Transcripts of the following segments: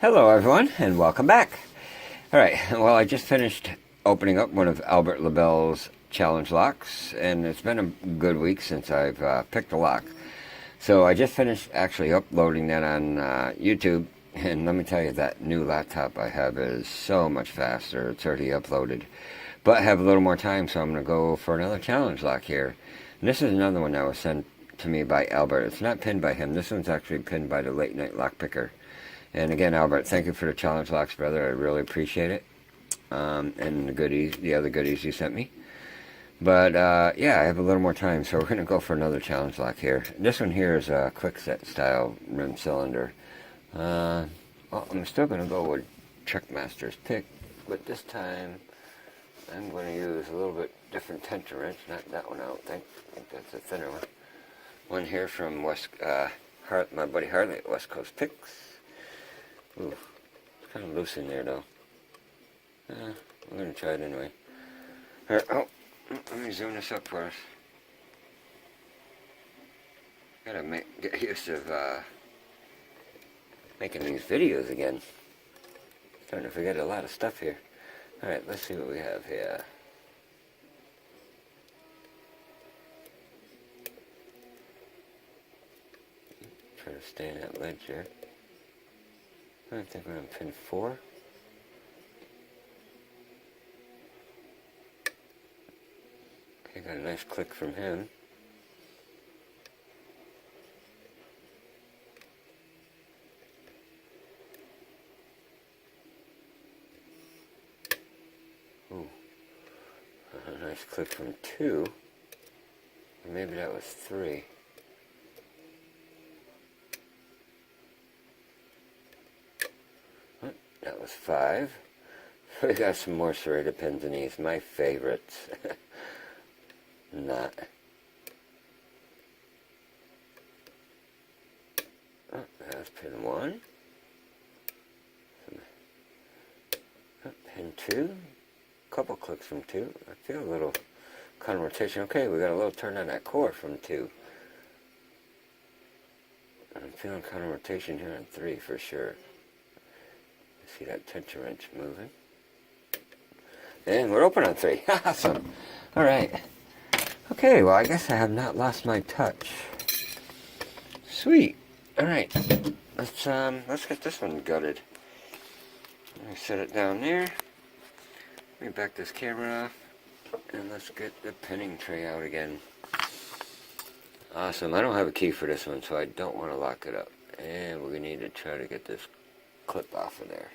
Hello everyone, and welcome back. Alright, well I just finished opening up one of Albert Lebel's challenge locks, and it's been a good week since I've picked a lock. So I just finished actually uploading that on YouTube, and let me tell you, that new laptop I have is so much faster. It's already uploaded. But I have a little more time, so I'm going to go for another challenge lock here. And this is another one that was sent to me by Albert. It's not pinned by him. This one's actually pinned by the late Night Lockpicker. And again, Albert, thank you for the challenge locks, brother. I really appreciate it. And the other goodies you sent me. But, yeah, I have a little more time, so we're going to go for another challenge lock here. This one here is a Kwikset style rim cylinder. Well, I'm still going to go with Checkmaster's pick, but this time I'm going to use a little bit different tension wrench. Not that one, I don't think. I think that's a thinner one. One here from my buddy Harley at West Coast Picks. Ooh, it's kind of loose in there though. We're going to try it anyway. Alright, oh, let me zoom this up for us. Gotta get used to making these videos again. Starting to forget a lot of stuff here. Alright, let's see what we have here. Try to stay in that ledge here. I think we're on pin 4. Okay, got a nice click from him. Ooh, a nice click from 2. Or maybe that was 3. That was 5. We got some more serrated pins in these. My favorites. Not. Oh, that's pin 1. Pin 2. Couple clicks from 2. I feel a little kind of rotation. Okay, we got a little turn on that core from 2. I'm feeling kind of rotation here on 3 for sure. See that tension wrench moving. And we're open on 3. Awesome. Alright. Okay, well I guess I have not lost my touch. Sweet. Alright. Let's get this one gutted. Let me set it down there. Let me back this camera off. And let's get the pinning tray out again. Awesome. I don't have a key for this one, so I don't want to lock it up. And we're going to need to try to get this clip off of there.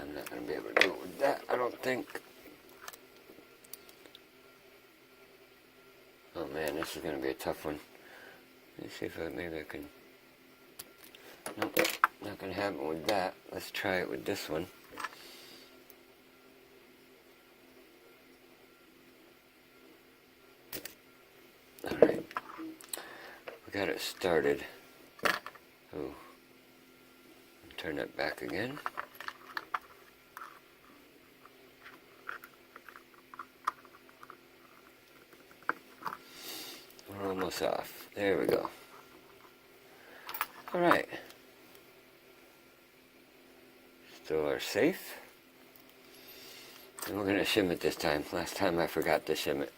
I'm not going to be able to do it with that, I don't think. Oh man, this is going to be a tough one. Let me see if maybe I can... Nope, not going to happen with that. Let's try it with this one. Alright. We got it started. Ooh. Turn that back again. We're almost off. There we go. Alright. Still are safe. And we're going to shim it this time. Last time I forgot to shim it.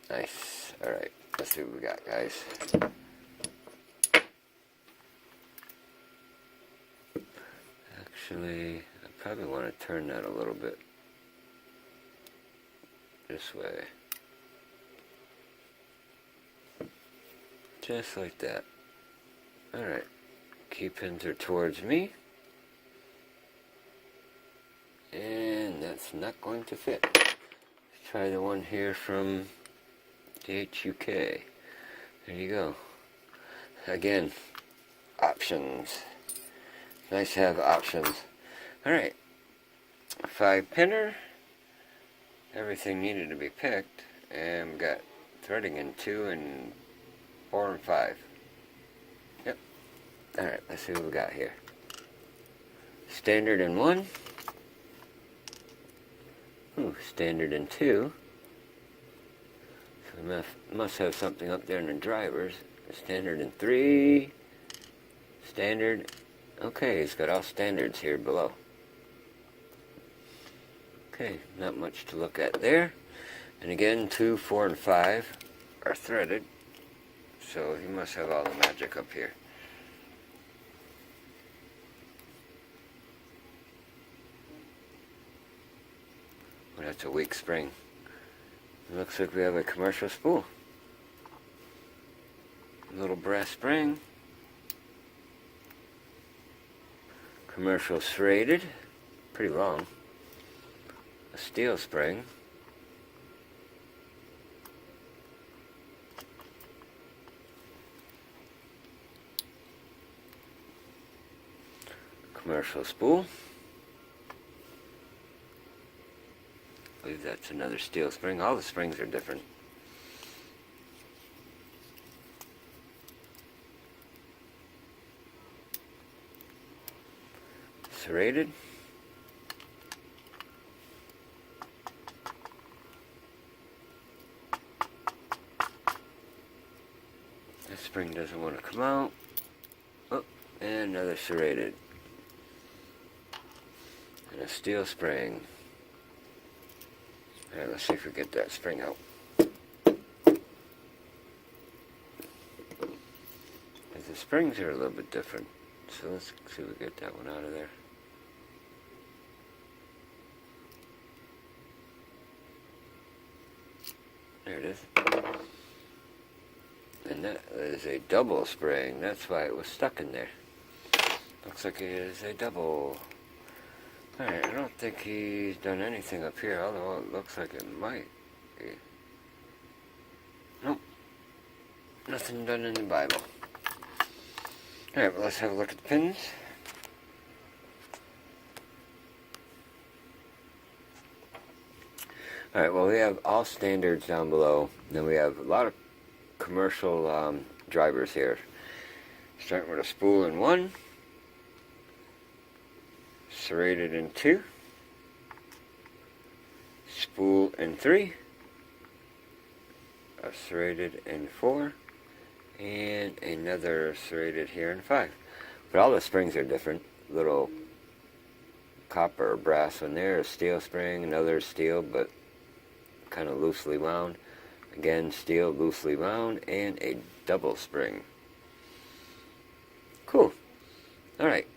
Nice. Alright, let's see what we got, guys. Actually, I probably want to turn that a little bit this way. Just like that. Alright, key pins are towards me. And that's not going to fit. Let's try the one here from the HUK. There you go. Again, options. Nice to have options. Alright. 5 pinner. Everything needed to be picked. And we got threading in 2 and 4 and 5. Yep. Alright, let's see what we got here. Standard in 1. Ooh, standard in 2. So we must have something up there in the drivers. Standard in 3. Standard. Okay, it's got all standards here below. Okay, not much to look at there. And again, 2, 4, and 5 are threaded. So he must have all the magic up here. Well, that's a weak spring. It looks like we have a commercial spool. A little brass spring. Commercial serrated. Pretty long. A steel spring. Commercial spool. I believe that's another steel spring. All the springs are different. Serrated. This spring doesn't want to come out. Oh, and another serrated. And a steel spring. Alright, let's see if we get that spring out. The springs are a little bit different. So let's see if we get that one out of there. There it is. And that is a double spring. That's why it was stuck in there. Looks like it is a double. Alright, I don't think he's done anything up here, although it looks like it might be. Nope. Nothing done in the Bible. Alright, well, let's have a look at the pins. Alright, well, we have all standards down below. Then we have a lot of commercial drivers here. Starting with a spool in 1. Serrated in 2. Spool in 3. A serrated in 4. And another serrated here in 5. But all the springs are different. Little copper or brass one there, a steel spring, another steel but kind of loosely wound. Again, steel, loosely wound, and a double spring. Cool. Alright.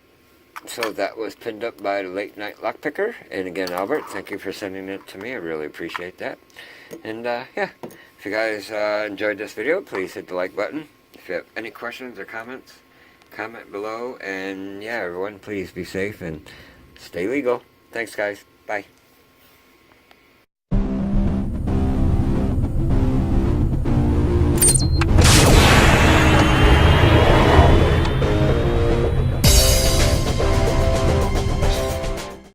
So that was pinned up by the late Night Lockpicker. And again, Albert, thank you for sending it to me. I really appreciate that. And yeah, if you guys enjoyed this video, please hit the like button. If you have any questions or comments, comment below. And yeah, everyone, please be safe and stay legal. Thanks, guys. Bye.